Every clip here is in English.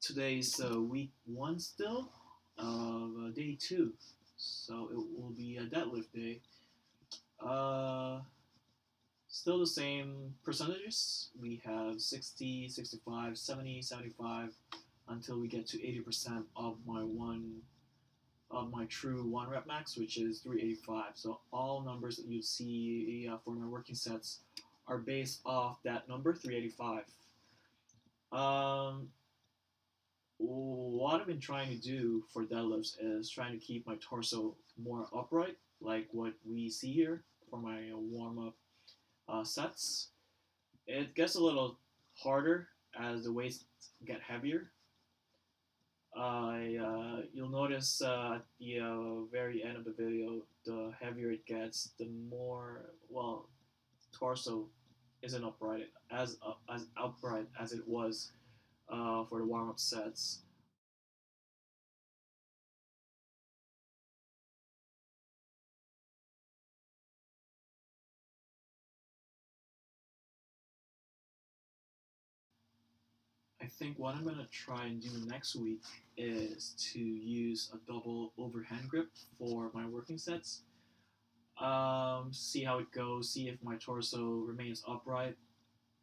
Today's week one still of day two, so it will be a deadlift day. Uh, Still the same percentages. We have 60, 65, 70, 75 until we get to 80% of my true one rep max, which is 385. So all numbers that you see for my working sets are based off that number 385. Um, what I've been trying to do for deadlifts is trying to keep my torso more upright, like what we see here for my warm up sets. It gets a little harder as the weights get heavier. You'll notice at the very end of the video, the heavier it gets, the more torso isn't upright as upright as it was for the warm up sets. I think what I'm gonna try and do next week is to use a double overhand grip for my working sets. See how it goes. See if my torso remains upright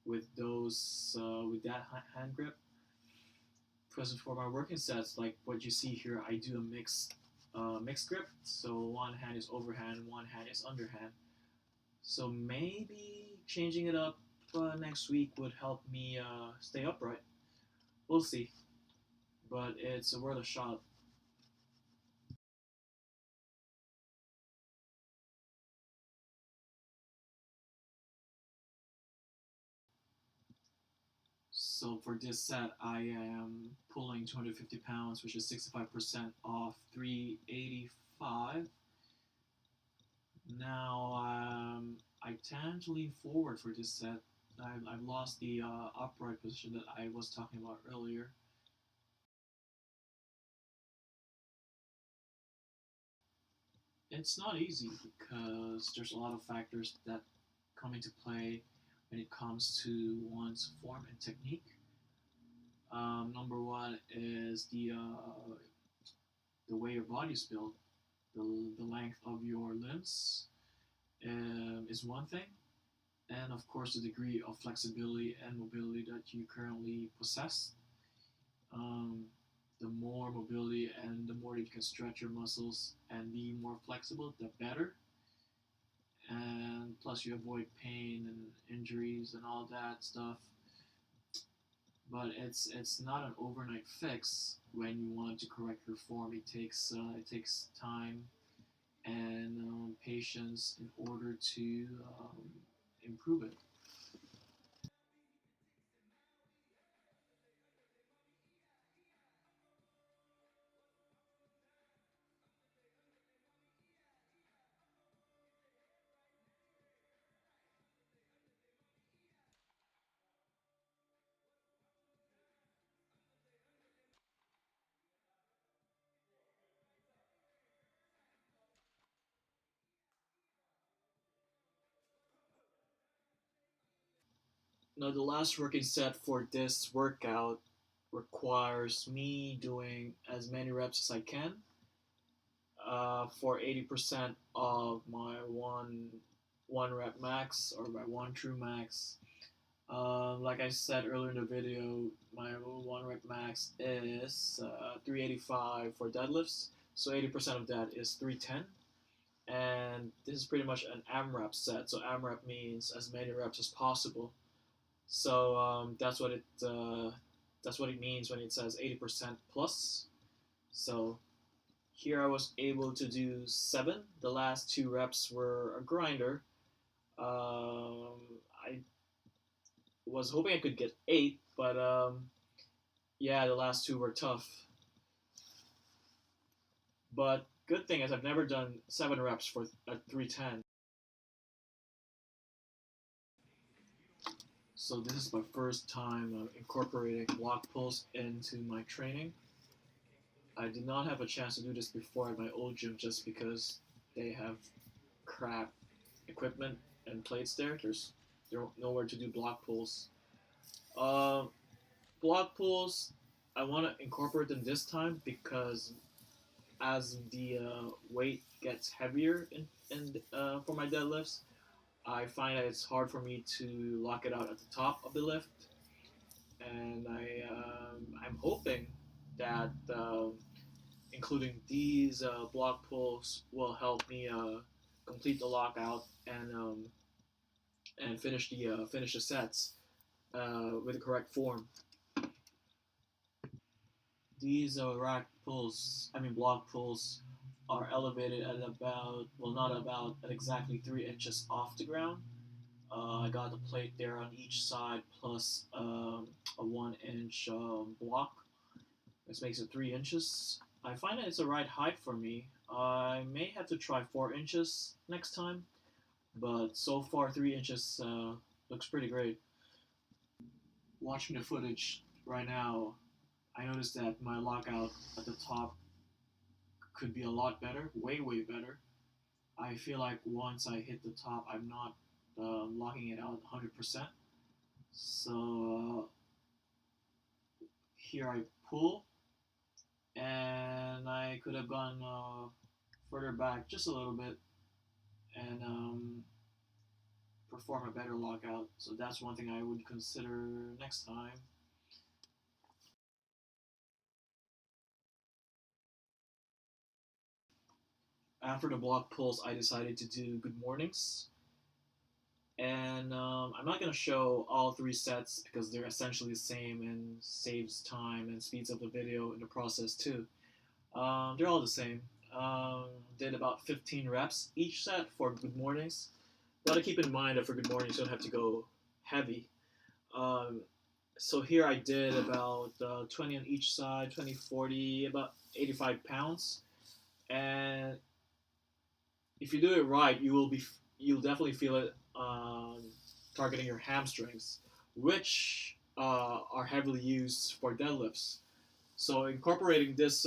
with with that hand grip. Because for my working sets, like what you see here, I do a mixed grip. So one hand is overhand, one hand is underhand. So maybe changing it up next week would help me stay upright. We'll see, but it's worth a shot. So for this set, I am pulling 250 pounds, which is 65% off 385. Now, I tend to lean forward for this set. I've lost the upright position that I was talking about earlier. It's not easy because there's a lot of factors that come into play when it comes to one's form and technique. Number one is the way your body's built, the length of your limbs is one thing, and of course the degree of flexibility and mobility that you currently possess. Um, the more mobility and the more you can stretch your muscles and be more flexible, the better. And plus, you avoid pain and injuries and all that stuff. But it's not an overnight fix when you want to correct your form. It takes time and patience in order to improve it. Now, the last working set for this workout requires me doing as many reps as I can for 80% of my one rep max or my one true max. Like I said earlier in the video, my one rep max is 385 for deadlifts, so 80% of that is 310. And this is pretty much an AMRAP set. So AMRAP means as many reps as possible. So that's what it means when it says 80% plus. So here I was able to do 7. The last 2 reps were a grinder. I was hoping I could get 8, but yeah, the last 2 were tough. But good thing is I've never done 7 reps for at 310. So this is my first time incorporating block pulls into my training. I did not have a chance to do this before at my old gym just because they have crap equipment and plates there. There's nowhere to do block pulls. Uh, Block pulls I want to incorporate them this time because as the weight gets heavier in for my deadlifts, I find that it's hard for me to lock it out at the top of the lift, and I'm hoping that including these block pulls will help me complete the lockout and finish the sets with the correct form. These rack pulls, I mean block pulls, are elevated at about, well, not about, at exactly 3 inches off the ground. I got the plate there on each side plus a 1 inch block. This makes it 3 inches. I find that it's the right height for me. I may have to try 4 inches next time, but so far 3 inches looks pretty great. Watching the footage right now, I noticed that my lockout at the top could be a lot better, way, way better. I feel like once I hit the top, I'm not locking it out 100%. So here I pull, and I could have gone further back just a little bit and perform a better lockout. So that's one thing I would consider next time. After the block pulls, I decided to do good mornings. And I'm not going to show all 3 sets because they're essentially the same and saves time and speeds up the video in the process too. They're all the same. Did about 15 reps each set for good mornings. Gotta keep in mind that for good mornings you don't have to go heavy. Um, so here I did about 20 on each side, 20, 40, about 85 pounds. And if you do it right, you'll definitely feel it targeting your hamstrings, which are heavily used for deadlifts. So incorporating this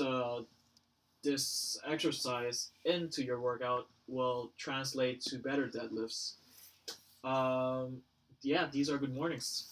exercise into your workout will translate to better deadlifts. Um, yeah, these are good mornings.